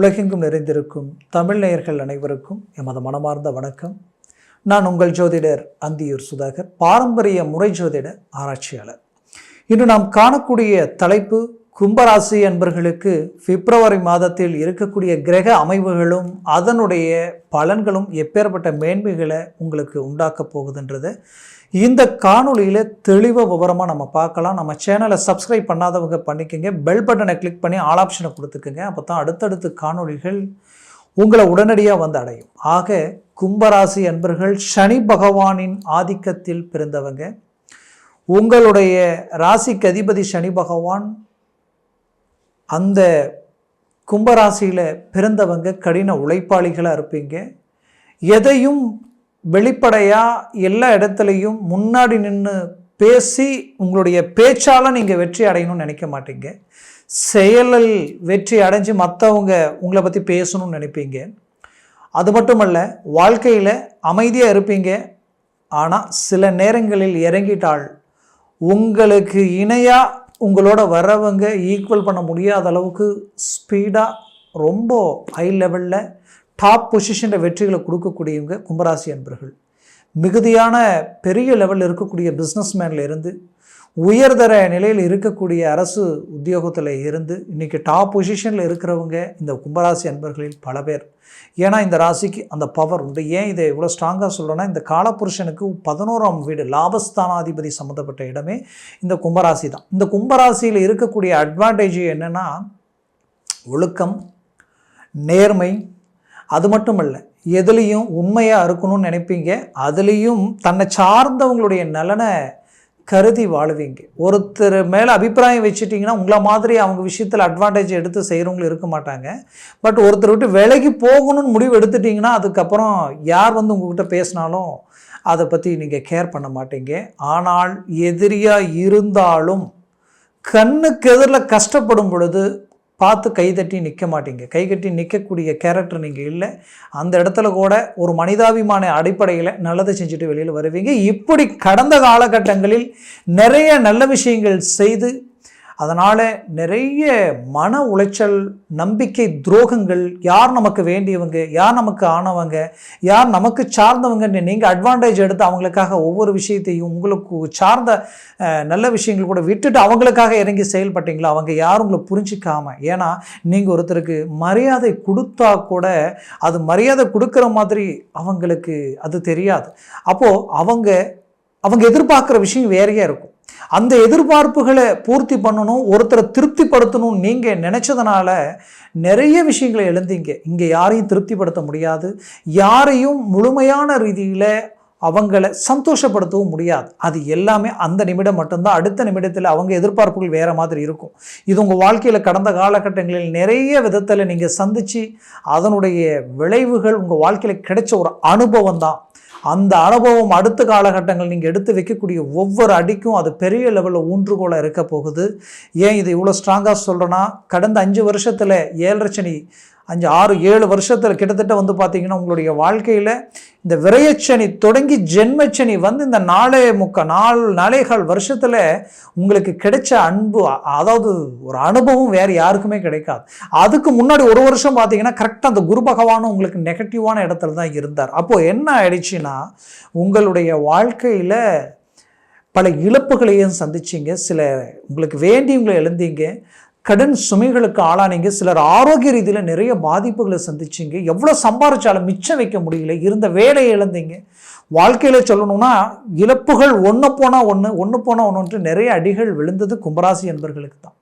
உலகெங்கும் நிறைந்திருக்கும் தமிழ் நேயர்கள் அனைவருக்கும் எமது மனமார்ந்த வணக்கம். நான் உங்கள் ஜோதிடர் அந்தியூர் சுதாகர், பாரம்பரிய முறை ஜோதிட ஆராய்ச்சியாளர். இன்று நாம் காணக்கூடிய தலைப்பு கும்பராசி அன்பர்களுக்கு பிப்ரவரி மாதத்தில் இருக்கக்கூடிய கிரக அமைவுகளும் அதனுடைய பலன்களும் எப்பேற்பட்ட மேன்மைகளை உங்களுக்கு உண்டாக்க போகுதுன்றது இந்த காணொலியில் தெளிவாக விவரமாக நம்ம பார்க்கலாம். நம்ம சேனலை சப்ஸ்கிரைப் பண்ணாதவங்க பண்ணிக்கோங்க, பெல் பட்டனை கிளிக் பண்ணி ஆல் ஆப்ஷனை கொடுத்துக்கோங்க. அப்போ தான் அடுத்தடுத்து காணொலிகள் உங்களை உடனடியாக வந்து அடையும். ஆக கும்பராசி அன்பர்கள் சனி பகவானின் ஆதிக்கத்தில் பிறந்தவங்க. உங்களுடைய ராசிக்கு அதிபதி சனி பகவான். அந்த கும்பராசியில் பிறந்தவங்க கடின உழைப்பாளிகளாக இருப்பீங்க. எதையும் வெளிப்படையாக எல்லா இடத்துலையும் முன்னாடி நின்று பேசி உங்களுடைய பேச்சால் நீங்கள் வெற்றி அடையணும்னு நினைக்க மாட்டீங்க. செயலில் வெற்றி அடைஞ்சு மற்றவங்க உங்களை பற்றி பேசணும்னு நினைப்பீங்க. அது மட்டுமல்ல, வாழ்க்கையில் அமைதியாக இருப்பீங்க. ஆனால் சில நேரங்களில் இறங்கிட்டால் உங்களுக்கு இணையாக உங்களோட வரவங்க ஈக்குவல் பண்ண முடியாத அளவுக்கு ஸ்பீடாக ரொம்ப ஹை லெவலில் டாப் பொசிஷனில் வெற்றிகளை கொடுக்கக்கூடியவங்க கும்பராசி அன்பர்கள். மிகுதியான பெரிய லெவலில் இருக்கக்கூடிய பிஸ்னஸ்மேனில் இருந்து உயர்தர நிலையில் இருக்கக்கூடிய அரசு உத்தியோகத்தில் இருந்து இன்றைக்கி டாப் பொசிஷனில் இருக்கிறவங்க இந்த கும்பராசி அன்பர்களில் பல பேர். ஏன்னா இந்த ராசிக்கு அந்த பவர் உண்டு. ஏன் இதை இவ்வளோ ஸ்ட்ராங்காக சொல்லணும்னா, இந்த காலபுருஷனுக்கு 11ஆம் வீடு லாபஸ்தானாதிபதி சம்மந்தப்பட்ட இடமே இந்த கும்பராசி தான். இந்த கும்பராசியில் இருக்கக்கூடிய அட்வான்டேஜ் என்னென்னா, ஒழுக்கம், நேர்மை, அது மட்டும் இல்லை எதுலேயும் உண்மையாக இருக்கணும்னு நினைப்பீங்க. அதுலேயும் தன்னை சார்ந்தவங்களுடைய நலனை கருதி வாழுவீங்க. ஒருத்தர் மேலே அபிப்பிராயம் வச்சுட்டிங்கன்னா உங்களை மாதிரி அவங்க விஷயத்தில் அட்வான்டேஜ் எடுத்து செய்கிறவங்களும் இருக்க மாட்டாங்க. பட் ஒருத்தர் விட்டு விலகி போகணும்னு முடிவு எடுத்துட்டிங்கன்னா அதுக்கப்புறம் யார் வந்து உங்கள்கிட்ட பேசினாலும் அதை பற்றி நீங்கள் கேர் பண்ண மாட்டீங்க. ஆனால் எதிரியாக இருந்தாலும் கண்ணுக்கு எதிரில் கஷ்டப்படும் பொழுது பார்த்து கைதட்டி நிற்க மாட்டீங்க. கைகட்டி நிற்கக்கூடிய கேரக்டர் நீங்கள் இல்லை. அந்த இடத்துல கூட ஒரு மனிதாபிமான அடிப்படையில் நல்லதை செஞ்சுட்டு வெளியில் வருவீங்க. இப்படி கடந்த காலகட்டங்களில் நிறைய நல்ல விஷயங்கள் செய்து அதனால் நிறைய மன உளைச்சல், நம்பிக்கை துரோகங்கள், யார் நமக்கு வேண்டியவங்க, யார் நமக்கு ஆனவங்க, யார் நமக்கு சார்ந்தவங்கன்னு நீங்கள் அட்வான்டேஜ் எடுத்து அவங்களுக்காக ஒவ்வொரு விஷயத்தையும் உங்களுக்கு சார்ந்த நல்ல விஷயங்கள் கூட விட்டுட்டு அவங்களுக்காக இறங்கி செயல்பட்டீங்களா, அவங்க யாரும் உங்களை புரிஞ்சிக்காமல். ஏன்னா நீங்கள் ஒருத்தருக்கு மரியாதை கொடுத்தா கூட அது மரியாதை கொடுக்குற மாதிரி அவங்களுக்கு அது தெரியாது. அப்போது அவங்க எதிர்பார்க்குற விஷயம் வேறையாக இருக்கும். அந்த எதிர்பார்ப்புகளை பூர்த்தி பண்ணணும், ஒருத்தரை திருப்திப்படுத்தணும் நீங்கள் நினச்சதுனால நிறைய விஷயங்களை எழுந்தீங்க. இங்கே யாரையும் திருப்திப்படுத்த முடியாது, யாரையும் முழுமையான ரீதியில் அவங்கள சந்தோஷப்படுத்தவும் முடியாது. அது எல்லாமே அந்த நிமிடம் மட்டும்தான். அடுத்த நிமிடத்தில் அவங்க எதிர்பார்ப்புகள் வேறு மாதிரி இருக்கும். இது உங்கள் வாழ்க்கையில் கடந்த காலகட்டங்களில் நிறைய விதத்தில் நீங்கள் சந்தித்து அதனுடைய விளைவுகள் உங்கள் வாழ்க்கையில் கிடைச்ச ஒரு அனுபவம் தான். அந்த அனுபவம் அடுத்த காலகட்டங்கள் நீங்கள் எடுத்து வைக்கக்கூடிய ஒவ்வொரு அடிக்கும் அது பெரிய லெவலில் ஊன்றுகோலாக இருக்க போகுது. ஏன் இது இவ்வளோ ஸ்ட்ராங்காக சொல்கிறேன்னா, கடந்த 5 வருஷத்தில் 7 சனி 5, 6, 7 வருஷத்தில் கிட்டத்தட்ட வந்து பார்த்திங்கன்னா உங்களுடைய வாழ்க்கையில் இந்த விரயச்சனி தொடங்கி ஜென்மச்சனி வந்து இந்த 4.25 வருஷத்தில் உங்களுக்கு கிடைச்ச அன்பு, அதாவது ஒரு அனுபவம் வேறு யாருக்குமே கிடைக்காது. அதுக்கு முன்னாடி 1 வருஷம் பார்த்திங்கன்னா கரெக்டாக அந்த குரு பகவானும் உங்களுக்கு நெகட்டிவான இடத்துல தான் இருந்தார். அப்போது என்ன ஆயிடுச்சுன்னா, உங்களுடைய வாழ்க்கையில் பல இழப்புகளையும் சந்திச்சிங்க. சில உங்களுக்கு வேண்டியவங்களை எழுந்தீங்க, கடன் சுமைகளுக்கு ஆளானீங்க, சிலர் ஆரோக்கிய ரீதியில் நிறைய பாதிப்புகளை சந்திச்சிங்க. எவ்வளோ சம்பாதிச்சாலும் மிச்சம் வைக்க முடியல, இருந்த வேலையை இழந்தீங்க. வாழ்க்கையில் சொல்லணும்னா இழப்புகள் ஒன்று போனால் ஒன்று நிறைய அடிகள் விழுந்தது கும்பராசி என்பர்களுக்கு தான்.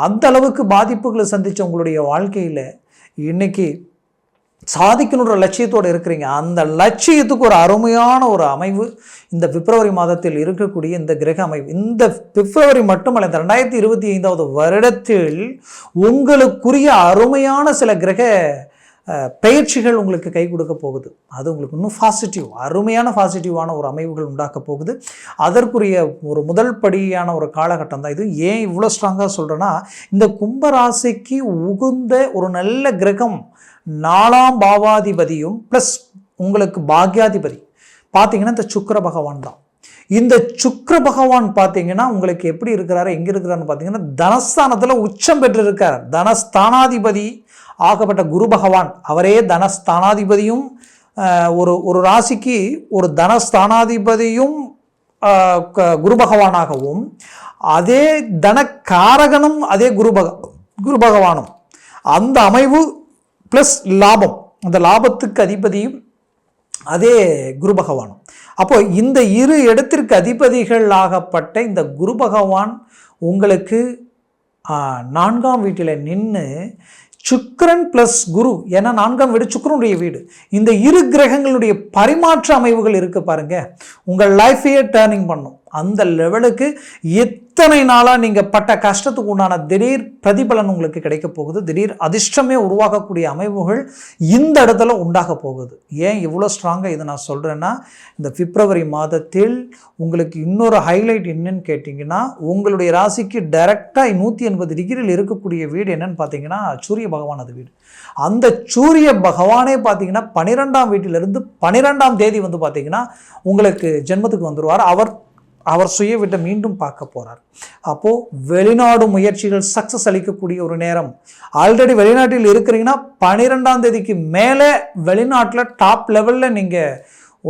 அந்த அளவுக்கு பாதிப்புகளை சந்தித்த உங்களுடைய வாழ்க்கையில் இன்றைக்கி சாதிக்கணுன்ற லட்சியத்தோடு இருக்கிறீங்க. அந்த லட்சியத்துக்கு ஒரு அருமையான ஒரு அமைவு இந்த பிப்ரவரி மாதத்தில் இருக்கக்கூடிய இந்த கிரக அமைவு. இந்த பிப்ரவரி மட்டுமல்ல, இந்த 2025 வருடத்தில் உங்களுக்குரிய அருமையான சில கிரக பயிற்சிகள் உங்களுக்கு கை கொடுக்க போகுது. அது உங்களுக்கு இன்னும் அருமையான பாசிட்டிவான ஒரு அமைவுகள் உண்டாக்க போகுது. அதற்குரிய ஒரு முதல் படியான ஒரு காலகட்டம் தான் இது. ஏன் இவ்வளோ ஸ்ட்ராங்காக சொல்கிறேன்னா, இந்த கும்பராசிக்கு உகுந்த ஒரு நல்ல கிரகம் 4ஆம் பாவாதிபதியும் ப்ளஸ் உங்களுக்கு பாக்யாதிபதி பார்த்தீங்கன்னா இந்த சுக்கிர பகவான் தான். இந்த சுக்கிர பகவான் பார்த்தீங்கன்னா உங்களுக்கு எப்படி இருக்கிறாரு, எங்கே இருக்கிறாருன்னு பார்த்தீங்கன்னா தனஸ்தானத்தில் உச்சம் பெற்று இருக்கார். தனஸ்தானாதிபதி ஆகப்பட்ட குரு பகவான் அவரே தனஸ்தானாதிபதியும், ஒரு ராசிக்கு ஒரு தனஸ்தானாதிபதியும் குரு பகவானாகவும், அதே தனக்காரகனும் அதே குரு பகவானும், அந்த அமைவு ப்ளஸ் லாபம், அந்த லாபத்துக்கு அதிபதியும் அதே குரு பகவானும். அப்போ இந்த இரு இடத்திற்கு அதிபதிகள் ஆகப்பட்ட இந்த குரு பகவான் உங்களுக்கு 4ஆம் வீட்டில் நின்று சுக்கிரன் பிளஸ் குரு, ஏன்னா 4ஆம் வீடு சுக்கிரனுடைய வீடு, இந்த இரு கிரகங்களுடைய பரிமாற்ற அமைவுகள் இருக்கு பாருங்க, உங்கள் லைஃபையே டேர்னிங் பண்ணும். அந்த லெவலுக்கு எத்தனை நாளாக நீங்கள் பட்ட கஷ்டத்துக்கு உண்டான திடீர் பிரதிபலன் உங்களுக்கு கிடைக்க போகுது. திடீர் அதிர்ஷ்டமே உருவாகக்கூடிய அமைவுகள் இந்த இடத்துல உண்டாக போகுது. ஏன் இவ்வளோ ஸ்ட்ராங்காக இதை நான் சொல்கிறேன்னா, இந்த பிப்ரவரி மாதத்தில் உங்களுக்கு இன்னொரு ஹைலைட் என்னன்னு கேட்டிங்கன்னா, உங்களுடைய ராசிக்கு டைரெக்டாக 180 டிகிரியில் இருக்கக்கூடிய வீடு என்னன்னு பார்த்தீங்கன்னா சூரிய பகவான். அது வீடு, அந்த சூரிய பகவானே பார்த்தீங்கன்னா 12ஆம் வீட்டிலிருந்து 12ஆம் தேதி வந்து பார்த்தீங்கன்னா உங்களுக்கு ஜென்மத்துக்கு வந்துடுவார். அவர் சுய வீட்டை மீண்டும் பார்க்க போகிறார். அப்போது வெளிநாடு முயற்சிகள் சக்ஸஸ் அளிக்கக்கூடிய ஒரு நேரம். ஆல்ரெடி வெளிநாட்டில் இருக்கிறீங்கன்னா 12ஆம் தேதிக்கு மேலே வெளிநாட்டில் டாப் லெவலில் நீங்கள்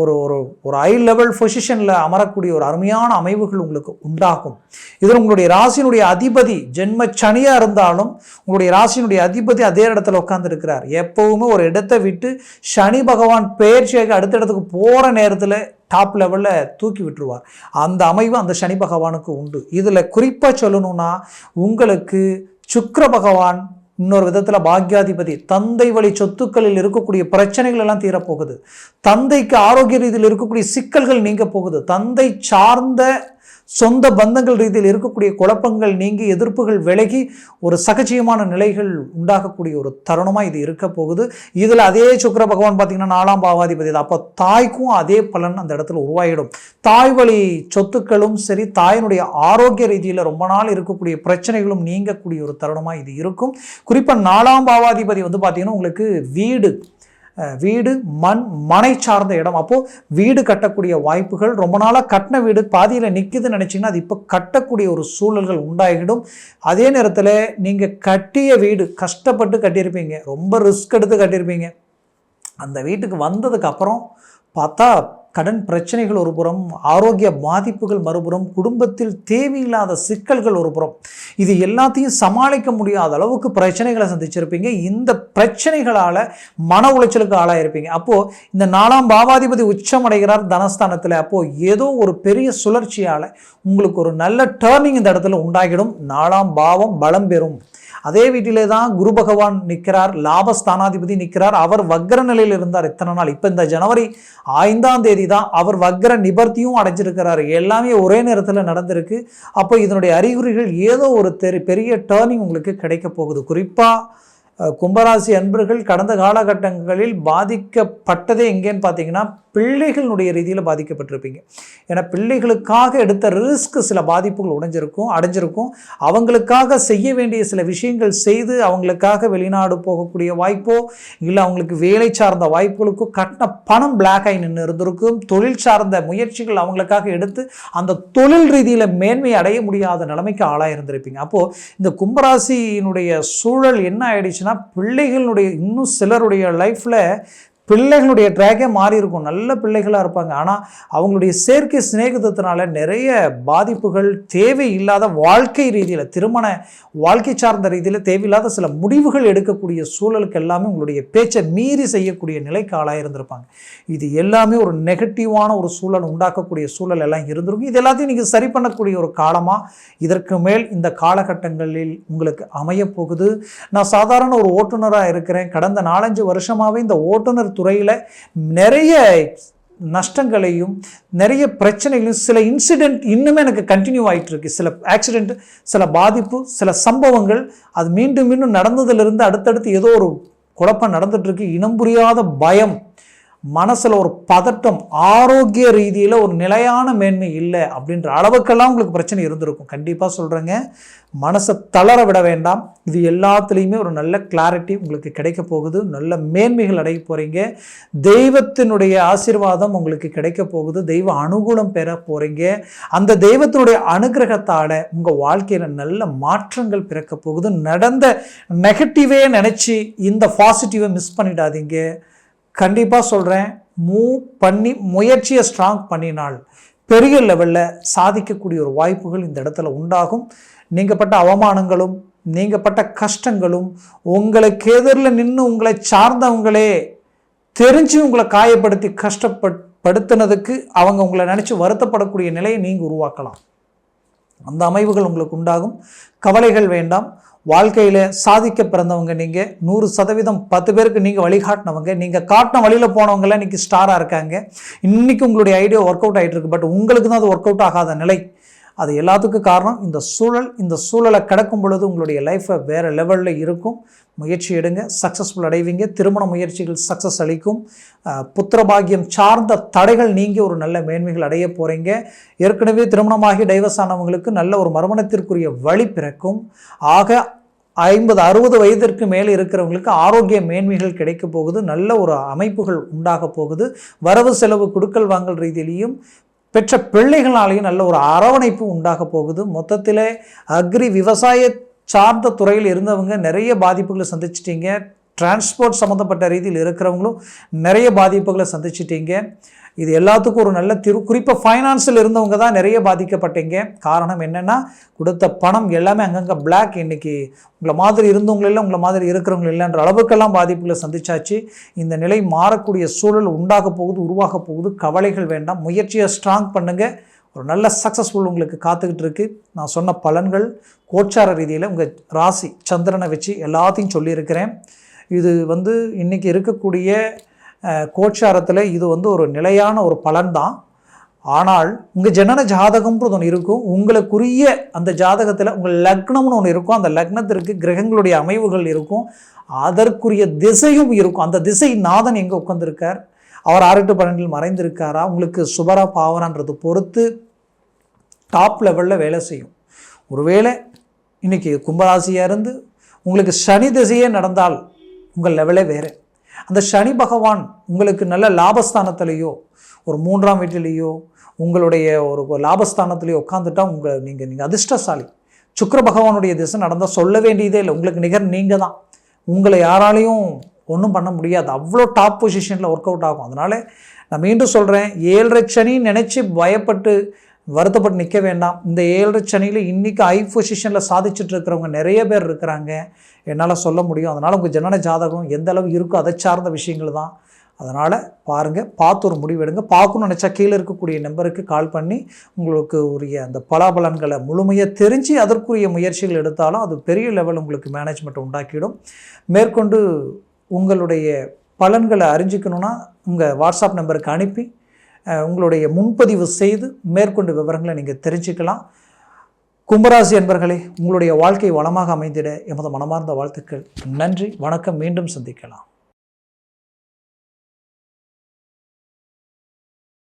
ஒரு ஹை லெவல் பொசிஷனில் அமரக்கூடிய ஒரு அருமையான அமைவுகள் உங்களுக்கு உண்டாகும். இதில் உங்களுடைய ராசியினுடைய அதிபதி ஜென்ம சனியாக இருந்தாலும் உங்களுடைய ராசியினுடைய அதிபதி அதே இடத்துல உட்கார்ந்து இருக்கிறார். எப்பவுமே ஒரு இடத்தை விட்டு சனி பகவான் பெயர்ச்சியாக அடுத்த இடத்துக்கு போகிற நேரத்தில் டாப் லெவலில் தூக்கி விட்டுருவார். அந்த அமைவு அந்த சனி பகவானுக்கு உண்டு. இதில் குறிப்பாக சொல்லணும்னா, உங்களுக்கு சுக்கிர பகவான் இன்னொரு விதத்தில் பாக்யாதிபதி, தந்தை வழி சொத்துக்களில் இருக்கக்கூடிய பிரச்சனைகள் எல்லாம் தீரப்போகுது. தந்தைக்கு ஆரோக்கிய ரீதியில் இருக்கக்கூடிய சிக்கல்கள் நீங்க போகுது. தந்தை சார்ந்த சொந்த பந்தங்கள் ரீதியில் இருக்கக்கூடிய குழப்பங்கள் நீங்கி, எதிர்ப்புகள் விலகி ஒரு சகஜியமான நிலைகள் உண்டாகக்கூடிய ஒரு தருணமாக இது இருக்க போகுது. இதில் அதே சுக்கிர பகவான் பார்த்தீங்கன்னா 4ஆம் பாவாதிபதி. அப்போ தாய்க்கும் அதே பலன் அந்த இடத்துல உருவாகிடும். தாய் வழி சொத்துக்களும் சரி, தாயினுடைய ஆரோக்கிய ரீதியில் ரொம்ப நாள் இருக்கக்கூடிய பிரச்சனைகளும் நீங்கக்கூடிய ஒரு தருணமாக இது இருக்கும். குறிப்பாக 4ஆம் பாவாதிபதி வந்து பார்த்தீங்கன்னா உங்களுக்கு வீடு மனை சார்ந்த இடம். அப்போது வீடு கட்டக்கூடிய வாய்ப்புகள், ரொம்ப நாளாக கட்டின வீடு பாதியில் நிற்குதுன்னு நினச்சிங்கன்னா அது இப்போ கட்டக்கூடிய ஒரு சூழல்கள் உண்டாகிடும். அதே நேரத்தில் நீங்கள் கட்டிய வீடு கஷ்டப்பட்டு கட்டியிருப்பீங்க, ரொம்ப ரிஸ்க் எடுத்து கட்டியிருப்பீங்க. அந்த வீட்டுக்கு வந்ததுக்கு அப்புறம் பார்த்தா கடன் பிரச்சனைகள் ஒரு புறம், ஆரோக்கிய பாதிப்புகள் மறுபுறம், குடும்பத்தில் தேவையில்லாத சிக்கல்கள் ஒரு புறம். இது எல்லாத்தையும் சமாளிக்க முடியாத அளவுக்கு பிரச்சனைகளை சந்திச்சிருப்பீங்க. இந்த பிரச்சனைகளால் மன உளைச்சலுக்கு ஆளாயிருப்பீங்க. அப்போது இந்த 4ஆம் பாவாதிபதி உச்சம் அடைகிறார் தனஸ்தானத்தில். அப்போது ஏதோ ஒரு பெரிய சுழற்சியால் உங்களுக்கு ஒரு நல்ல டேர்னிங் இந்த இடத்துல உண்டாகிடும். 4ஆம் பாவம் பலம் பெறும். அதே வீட்டிலே தான் குரு பகவான் நிற்கிறார், லாபஸ்தானாதிபதி நிற்கிறார். அவர் வக்ர நிலையில் இருந்தார் இத்தனை நாள். இப்போ இந்த ஜனவரி 5ஆம் தேதி தான் அவர் வக்ர நிபர்த்தியும் அடைஞ்சிருக்கிறார். எல்லாமே ஒரே நேரத்தில் நடந்திருக்கு. அப்போ இதனுடைய அறிகுறிகள் ஏதோ ஒரு பெரிய டேர்னிங் உங்களுக்கு கிடைக்க போகுது. குறிப்பாக கும்பராசி அன்பர்கள் கடந்த காலகட்டங்களில் பாதிக்கப்பட்டதே எங்கேன்னு பார்த்தீங்கன்னா பிள்ளைகளுடைய ரீதியில் பாதிக்கப்பட்டிருப்பீங்க. ஏன்னா பிள்ளைகளுக்காக எடுத்த ரிஸ்க் சில பாதிப்புகள் அடைஞ்சிருக்கும். அவங்களுக்காக செய்ய வேண்டிய சில விஷயங்கள் செய்து அவங்களுக்காக வெளிநாடு போகக்கூடிய வாய்ப்போ இல்லை அவங்களுக்கு வேலை சார்ந்த வாய்ப்புகளுக்கோ கட்டின பணம் பிளாக் ஆகி நின்று இருந்திருக்கும். தொழில் சார்ந்த முயற்சிகள் அவங்களுக்காக எடுத்து அந்த தொழில் ரீதியில் மேன்மை அடைய முடியாத நிலைமைக்கு ஆளாக இருந்திருப்பீங்க. அப்போது இந்த கும்பராசியினுடைய சூழல் என்ன ஆயிடுச்சுன்னா, பிள்ளைகளுடைய இன்னும் சிலருடைய லைஃப்பில் பிள்ளைகளுடைய ட்ராக்கே மாறி இருக்கும். நல்ல பிள்ளைகளாக இருப்பாங்க, ஆனால் அவங்களுடைய செயற்கை சிநேகிதத்தினால நிறைய பாதிப்புகள், தேவையில்லாத வாழ்க்கை ரீதியில், திருமண வாழ்க்கை சார்ந்த ரீதியில் தேவையில்லாத சில முடிவுகள் எடுக்கக்கூடிய சூழலுக்கு எல்லாமே உங்களுடைய பேச்சை மீறி செய்யக்கூடிய நிலைக்கு ஆளாக இருந்திருப்பாங்க. இது எல்லாமே ஒரு நெகட்டிவான ஒரு சூழல் உண்டாக்கக்கூடிய சூழல் எல்லாம் இருந்திருக்கும். இது எல்லாத்தையும் நீங்கள் சரி பண்ணக்கூடிய ஒரு காலமாக இதற்கு மேல் இந்த காலகட்டங்களில் உங்களுக்கு அமையப்போகுது. நான் சாதாரண ஒரு ஓட்டுநராக இருக்கிறேன். கடந்த 4-5 வருஷமாகவே இந்த ஓட்டுநர் துறையில் நிறைய நஷ்டங்களையும் நிறைய பிரச்சனைகளையும், சில இன்சிடென்ட் இன்னுமே எனக்கு கண்டினியூ ஆகிட்டு இருக்கு. சில ஆக்சிடென்ட், சில பாதிப்பு, சில சம்பவங்கள் அது மீண்டும் நடந்ததிலிருந்து அடுத்தடுத்து ஏதோ ஒரு குழப்பம் நடந்துட்டு இருக்கு. இனம் புரியாத பயம், மனசில் ஒரு பதட்டம், ஆரோக்கிய ரீதியில் ஒரு நிலையான மேன்மை இல்லை அப்படின்ற அளவுக்கெல்லாம் உங்களுக்கு பிரச்சனை இருந்திருக்கும். கண்டிப்பாக சொல்கிறேங்க, மனசை தளர விட வேண்டாம். இது எல்லாத்துலேயுமே ஒரு நல்ல கிளாரிட்டி உங்களுக்கு கிடைக்க போகுது. நல்ல மேன்மைகள் அடைய போகிறீங்க. தெய்வத்தினுடைய ஆசீர்வாதம் உங்களுக்கு கிடைக்க போகுது. தெய்வ அனுகூலம் பெற போகிறீங்க. அந்த தெய்வத்தினுடைய அனுகிரகத்தால் உங்கள் வாழ்க்கையில் நல்ல மாற்றங்கள் பிறக்க போகுது. நடந்த நெகட்டிவே நினச்சி இந்த பாசிட்டிவை மிஸ் பண்ணிடாதீங்க. கண்டிப்பாக சொல்கிறேன், முயற்சியை ஸ்ட்ராங் பண்ணினால் பெரிய லெவலில் சாதிக்கக்கூடிய ஒரு வாய்ப்புகள் இந்த இடத்துல உண்டாகும். நீங்கள் பட்ட அவமானங்களும் நீங்கள் பட்ட கஷ்டங்களும் உங்களுக்கு எதிரில் நின்று உங்களை சார்ந்தவங்களே தெரிஞ்சு உங்களை காயப்படுத்தி கஷ்டப்படுத்தினதுக்கு அவங்க உங்களை நினச்சி வருத்தப்படக்கூடிய நிலையை நீங்கள் உருவாக்கலாம். அந்த அமைவுகள் உங்களுக்கு உண்டாகும். கவலைகள் வேண்டாம். வாழ்க்கையில் சாதிக்க பிறந்தவங்க நீங்கள் 100% 10 பேருக்கு நீங்கள் வழிகாட்டினவங்க. நீங்கள் காட்டின வழியில் போனவங்களாம் இன்றைக்கி ஸ்டாராக இருக்காங்க. இன்றைக்கி உங்களுடைய ஐடியா ஒர்க் அவுட் ஆகிட்டு இருக்கு. பட் உங்களுக்கு தான் அது ஒர்க் அவுட் ஆகாத நிலை. அது எல்லாத்துக்கும் காரணம் இந்த சூழல். இந்த சூழலை கடக்கும் பொழுது உங்களுடைய லைஃப்பை வேறு லெவலில் இருக்கும். முயற்சி எடுங்க, சக்ஸஸ்ஃபுல் அடைவீங்க. திருமண முயற்சிகள் சக்ஸஸ் அளிக்கும். புத்திரபாகியம் சார்ந்த தடைகள் நீங்கி ஒரு நல்ல மேன்மைகள் அடைய போகிறீங்க. ஏற்கனவே திருமணமாகி டைவர்ஸ் ஆனவங்களுக்கு நல்ல ஒரு மறுமணத்திற்குரிய வழி பிறக்கும். ஆக 50-60 வயதிற்கு மேலே இருக்கிறவங்களுக்கு ஆரோக்கிய மேன்மைகள் கிடைக்க போகுது. நல்ல ஒரு அமைப்புகள் உண்டாக போகுது. வரவு செலவு கொடுக்கல் வாங்கல் ரீதியிலையும் பெற்ற பிள்ளைகளாலேயும் நல்ல ஒரு அரவணைப்பு உண்டாக போகுது. மொத்தத்தில் விவசாய சார்ந்த துறையில் இருந்தவங்க நிறைய பாதிப்புகளை சந்திச்சிட்டீங்க. டிரான்ஸ்போர்ட் சம்மந்தப்பட்ட ரீதியில் இருக்கிறவங்களும் நிறைய பாதிப்புகளை சந்திச்சிட்டீங்க. இது எல்லாத்துக்கும் ஒரு நல்ல குறிப்பாக ஃபைனான்ஸில் இருந்தவங்க தான் நிறைய பாதிக்கப்பட்டீங்க. காரணம் என்னென்னா, கொடுத்த பணம் எல்லாமே அங்கங்கே பிளாக். இன்றைக்கி உங்களை மாதிரி இருந்தவங்க இல்லை, உங்களை மாதிரி இருக்கிறவங்க இல்லைன்ற அளவுக்கெல்லாம் பாதிப்புகளை சந்திச்சாச்சு. இந்த நிலை மாறக்கூடிய சூழல் உண்டாக போகுது, உருவாக போகுது. கவலைகள் வேண்டாம். முயற்சியை ஸ்ட்ராங் பண்ணுங்கள். ஒரு நல்ல சக்ஸஸ்ஃபுல் உங்களுக்கு காத்துக்கிட்டு இருக்குது. நான் சொன்ன பலன்கள் கோச்சார ரீதியில் உங்கள் ராசி சந்திரனை வச்சு எல்லாத்தையும் சொல்லியிருக்கிறேன். இது இன்றைக்கி இருக்கக்கூடிய கோச்சாரத்தில் இது ஒரு நிலையான ஒரு பலன் தான். ஆனால் உங்கள் ஜனன ஜாதகம்ன்றது ஒன்று இருக்கும். உங்களுக்குரிய அந்த ஜாதகத்தில் உங்கள் லக்னம்னு ஒன்று இருக்கும். அந்த லக்னத்திற்கு கிரகங்களுடைய அமைவுகள் இருக்கும். அதற்குரிய திசையும் இருக்கும். அந்த திசை நாதன் எங்கே உட்கார்ந்துருக்கார், அவர் 6-8-12 மறைந்திருக்காரா, உங்களுக்கு சுபரா பாவரான்றது பொறுத்து டாப் லெவலில் வேலை செய்யும். ஒருவேளை இன்றைக்கி கும்பராசியாக இருந்து உங்களுக்கு சனி திசையே நடந்தால் உங்கள் லெவலே வேறு. அந்த சனி பகவான் உங்களுக்கு நல்ல லாபஸ்தானத்திலேயோ ஒரு 3ஆம் வீட்டிலேயோ உங்களுடைய ஒரு லாபஸ்தானத்திலேயோ உட்காந்துட்டா நீங்கள் அதிர்ஷ்டசாலி. சுக்கிர பகவானுடைய திசை நடந்தால் சொல்ல வேண்டியதே இல்லை. உங்களுக்கு நிகர் நீங்கள் தான். உங்களை யாராலையும் ஒன்றும் பண்ண முடியாது. அவ்வளோ டாப் பொசிஷனில் ஒர்க் அவுட் ஆகும். அதனால் நான் மீண்டும் சொல்கிறேன், 7.5 சனி நினச்சி பயப்பட்டு வருத்தப்பட்டு நிற்க வேண்டாம். இந்த 7.5 சனியில் இன்றைக்கி ஹை பொசிஷனில் சாதிச்சுட்டு இருக்கிறவங்க நிறைய பேர் இருக்கிறாங்க, என்னால் சொல்ல முடியும். அதனால் உங்கள் ஜனன ஜாதகம் எந்த அளவு இருக்கோ அதை சார்ந்த விஷயங்கள் தான். அதனால் பாருங்கள், பார்த்து ஒரு முடிவெடுங்க. பார்க்கணும்னு நினச்சா கீழே இருக்கக்கூடிய நம்பருக்கு கால் பண்ணி உங்களுக்கு உரிய அந்த பலாபலன்களை முழுமையாக தெரிஞ்சு அதற்குரிய முயற்சிகள் எடுத்தாலும் அது பெரிய லெவல் உங்களுக்கு மேனேஜ்மெண்ட் உண்டாக்கிடும். மேற்கொண்டு உங்களுடைய பலன்களை அறிஞ்சிக்கணுன்னா உங்கள் வாட்ஸ்அப் நம்பருக்கு அனுப்பி உங்களுடைய முன்பதிவு செய்து மேற்கொண்டு விவரங்களை நீங்கள் தெரிஞ்சுக்கலாம். கும்பராசி என்பர்களே, உங்களுடைய வாழ்க்கை வளமாக அமைந்திட எமது மனமார்ந்த வாழ்த்துக்கள். நன்றி, வணக்கம். மீண்டும் சந்திக்கலாம்.